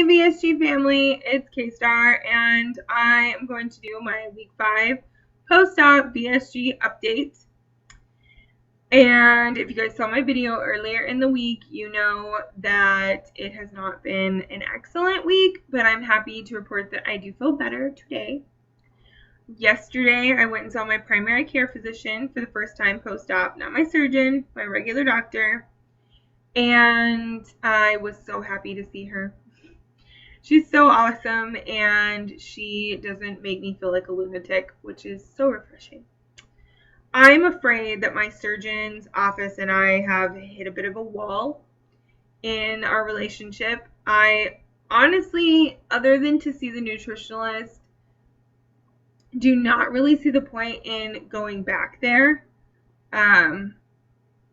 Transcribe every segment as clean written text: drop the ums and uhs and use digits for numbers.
Hey VSG family, it's K-Star, and I am going to do my week 5 post-op VSG update. And if you guys saw my video earlier in the week, you know that it has not been an excellent week, but I'm happy to report that I do feel better today. Yesterday, I went and saw my primary care physician for the first time post-op, not my surgeon, my regular doctor, and I was so happy to see her. She's so awesome, and she doesn't make me feel like a lunatic, which is so refreshing. I'm afraid that my surgeon's office and I have hit a bit of a wall in our relationship. I honestly, other than to see the nutritionalist, do not really see the point in going back there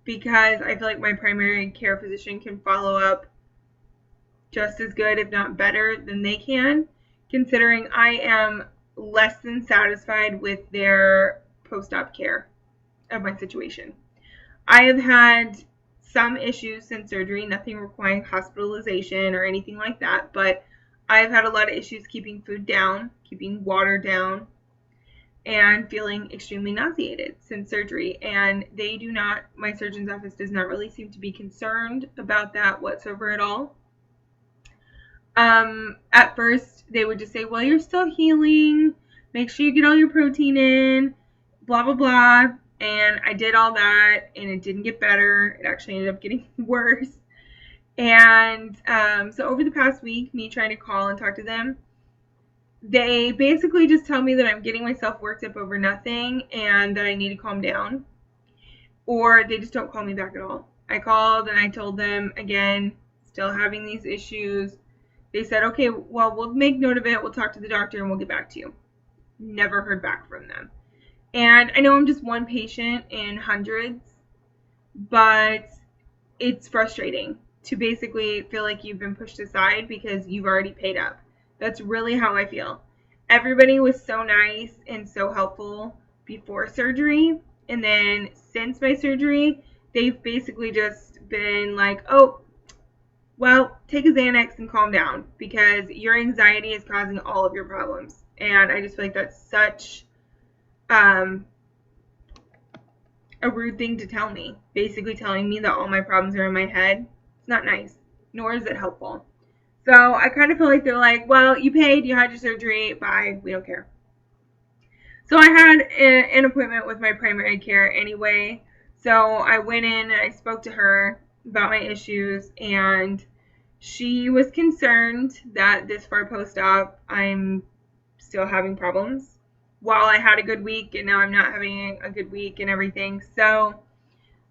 because I feel like my primary care physician can follow up just as good, if not better, than they can, considering I am less than satisfied with their post-op care of my situation. I have had some issues since surgery, nothing requiring hospitalization or anything like that, but I've had a lot of issues keeping food down, keeping water down, and feeling extremely nauseated since surgery. And my surgeon's office does not really seem to be concerned about that whatsoever at all. At first, they would just say, well, you're still healing. Make sure you get all your protein in, blah, blah, blah. And I did all that, and it didn't get better. It actually ended up getting worse. And so over the past week, me trying to call and talk to them, they basically just tell me that I'm getting myself worked up over nothing and that I need to calm down. Or they just don't call me back at all. I called and I told them, again, still having these issues. They said, okay, well, we'll make note of it. We'll talk to the doctor and we'll get back to you. Never heard back from them. And I know I'm just one patient in hundreds, but it's frustrating to basically feel like you've been pushed aside because you've already paid up. That's really how I feel. Everybody was so nice and so helpful before surgery. And then since my surgery, they've basically just been like, oh, well, take a Xanax and calm down because your anxiety is causing all of your problems. And I just feel like that's such a rude thing to tell me. Basically telling me that all my problems are in my head. It's not nice, nor is it helpful. So I kind of feel like they're like, well, you paid, you had your surgery, bye, we don't care. So I had an appointment with my primary care anyway. So I went in and I spoke to her about my issues, and she was concerned that this far post-op I'm still having problems while I had a good week, and now I'm not having a good week and everything. So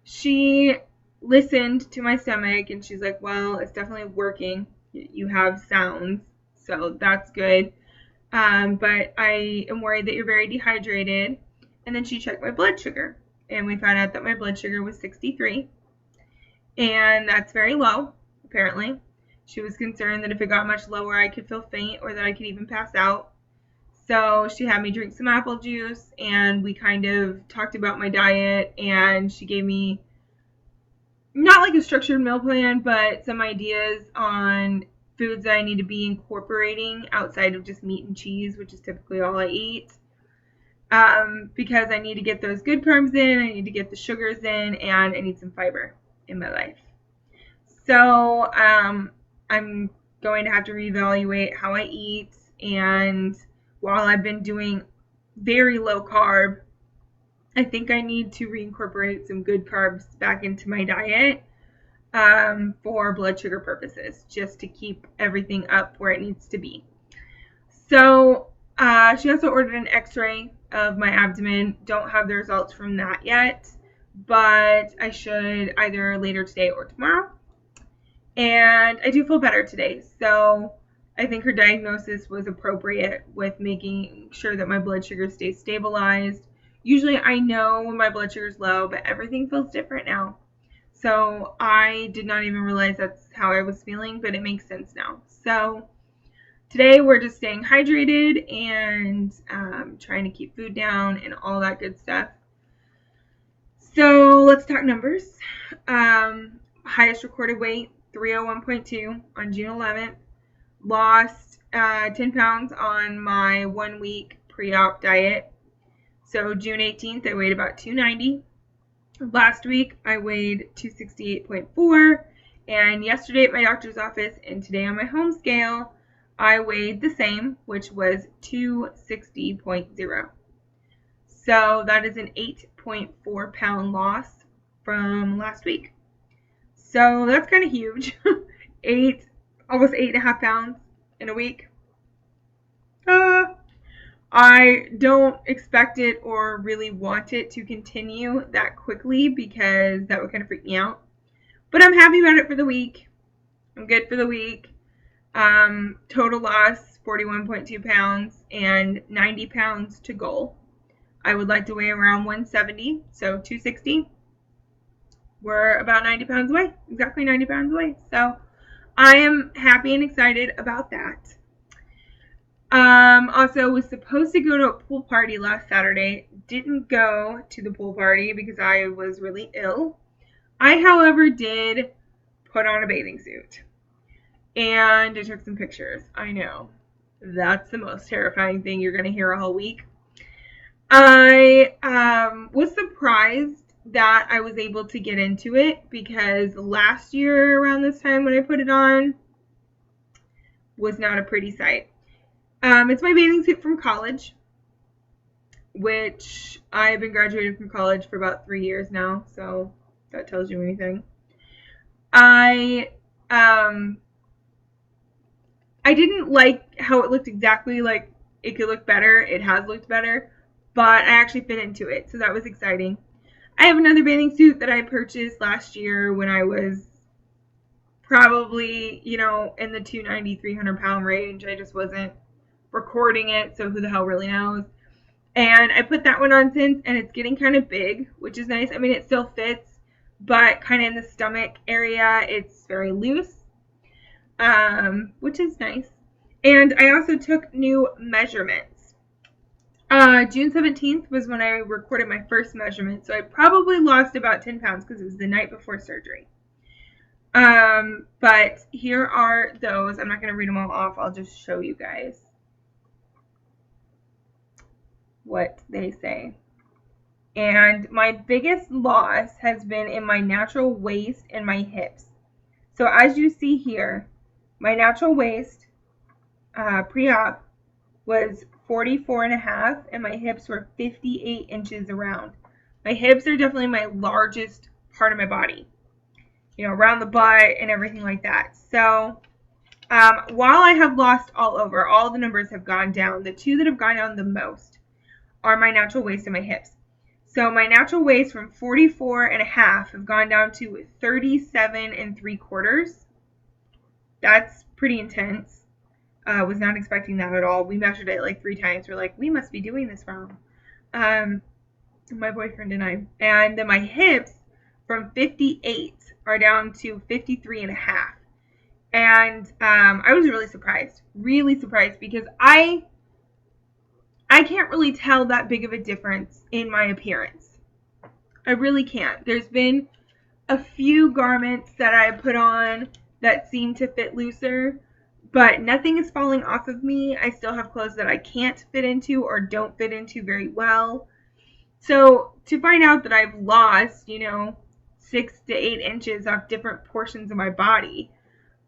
she listened to my stomach and she's like, well, it's definitely working. You have sounds, so that's good. But I am worried that you're very dehydrated. And then she checked my blood sugar, and we found out that my blood sugar was 63. And that's very low, apparently. She was concerned that if it got much lower, I could feel faint or that I could even pass out. So she had me drink some apple juice, and we kind of talked about my diet, and she gave me not like a structured meal plan, but some ideas on foods that I need to be incorporating outside of just meat and cheese, which is typically all I eat. Because I need to get those good carbs in, I need to get the sugars in, and I need some fiber in my life. So I'm going to have to reevaluate how I eat, and while I've been doing very low carb, I think I need to reincorporate some good carbs back into my diet for blood sugar purposes, just to keep everything up where it needs to be. So she also ordered an x-ray of my abdomen. Don't have the results from that yet, but I should either later today or tomorrow. And I do feel better today, so I think her diagnosis was appropriate with making sure that my blood sugar stays stabilized. Usually I know when my blood sugar is low, but everything feels different now. So I did not even realize that's how I was feeling, but it makes sense now. So today we're just staying hydrated and trying to keep food down and all that good stuff. So let's talk numbers. Highest recorded weight, 301.2 on June 11th. Lost 10 pounds on my 1 week pre-op diet. So June 18th, I weighed about 290. Last week, I weighed 268.4. And yesterday at my doctor's office and today on my home scale, I weighed the same, which was 260.0. So that is an 8.4 pound loss from last week. So that's kind of huge. Almost 8.5 pounds in a week. I don't expect it or really want it to continue that quickly because that would kind of freak me out. But I'm happy about it for the week. I'm good for the week. Total loss, 41.2 pounds and 90 pounds to goal. I would like to weigh around 170, so 260. We're about 90 pounds away, exactly 90 pounds away. So I am happy and excited about that. Also was supposed to go to a pool party last Saturday. Didn't go to the pool party because I was really ill. I, however, did put on a bathing suit. And I took some pictures. I know. That's the most terrifying thing you're going to hear all week. I was surprised that I was able to get into it because last year around this time when I put it on was not a pretty sight. It's my bathing suit from college, which I've been graduated from college for about 3 years now, so that tells you anything. I didn't like how it looked exactly. Like, it could look better. It has looked better, but I actually fit into it, so that was exciting. I have another bathing suit that I purchased last year when I was probably, in the 290, 300 pound range. I just wasn't recording it, so who the hell really knows. And I put that one on since, and it's getting kind of big, which is nice. I mean, it still fits, but kind of in the stomach area, it's very loose, which is nice. And I also took new measurements. June 17th was when I recorded my first measurement, so I probably lost about 10 pounds because it was the night before surgery. But here are those. I'm not going to read them all off. I'll just show you guys what they say. And my biggest loss has been in my natural waist and my hips. So as you see here, my natural waist pre-op was 44.5 and my hips were 58 inches around. My hips are definitely my largest part of my body, around the butt and everything like that. So while I have lost all over, all the numbers have gone down. The two that have gone down the most are my natural waist and my hips. So my natural waist from 44.5 have gone down to 37.75. That's pretty intense. Was not expecting that at all. We measured it like 3 times. We're like, we must be doing this wrong. My boyfriend and I. And then my hips from 58 are down to 53.5. And I was really surprised because I can't really tell that big of a difference in my appearance. I really can't. There's been a few garments that I put on that seem to fit looser, but nothing is falling off of me. I still have clothes that I can't fit into or don't fit into very well. So to find out that I've lost, 6 to 8 inches off different portions of my body,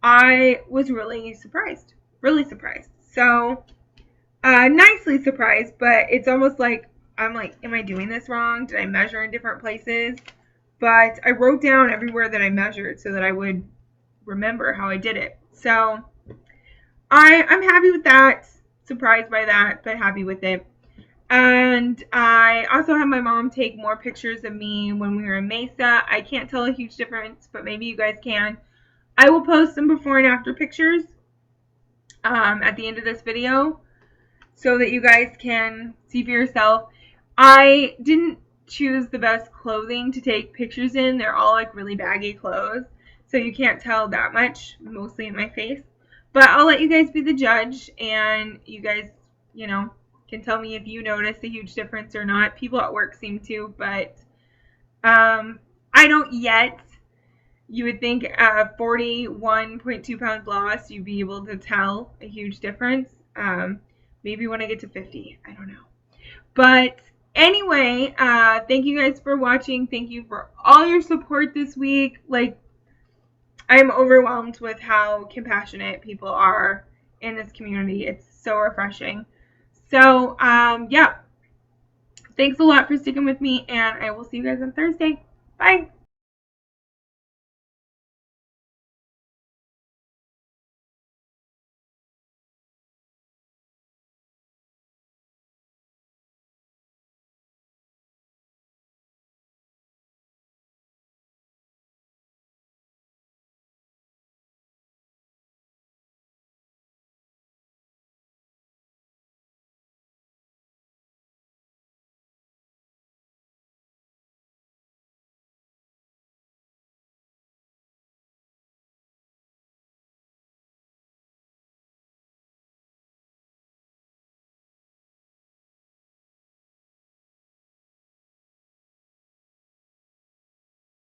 I was really surprised. Really surprised. So nicely surprised, but it's almost like I'm like, am I doing this wrong? Did I measure in different places? But I wrote down everywhere that I measured so that I would remember how I did it. So I'm happy with that, surprised by that, but happy with it. And I also had my mom take more pictures of me when we were in Mesa. I can't tell a huge difference, but maybe you guys can. I will post some before and after pictures at the end of this video so that you guys can see for yourself. I didn't choose the best clothing to take pictures in. They're all like really baggy clothes, so you can't tell that much, mostly in my face. But I'll let you guys be the judge, and you guys, can tell me if you notice a huge difference or not. People at work seem to, but I don't yet. You would think 41.2 pounds lost, you'd be able to tell a huge difference. Maybe when I get to 50, I don't know. But anyway, thank you guys for watching. Thank you for all your support this week. Like, I'm overwhelmed with how compassionate people are in this community. It's so refreshing. So, yeah. Thanks a lot for sticking with me, and I will see you guys on Thursday. Bye.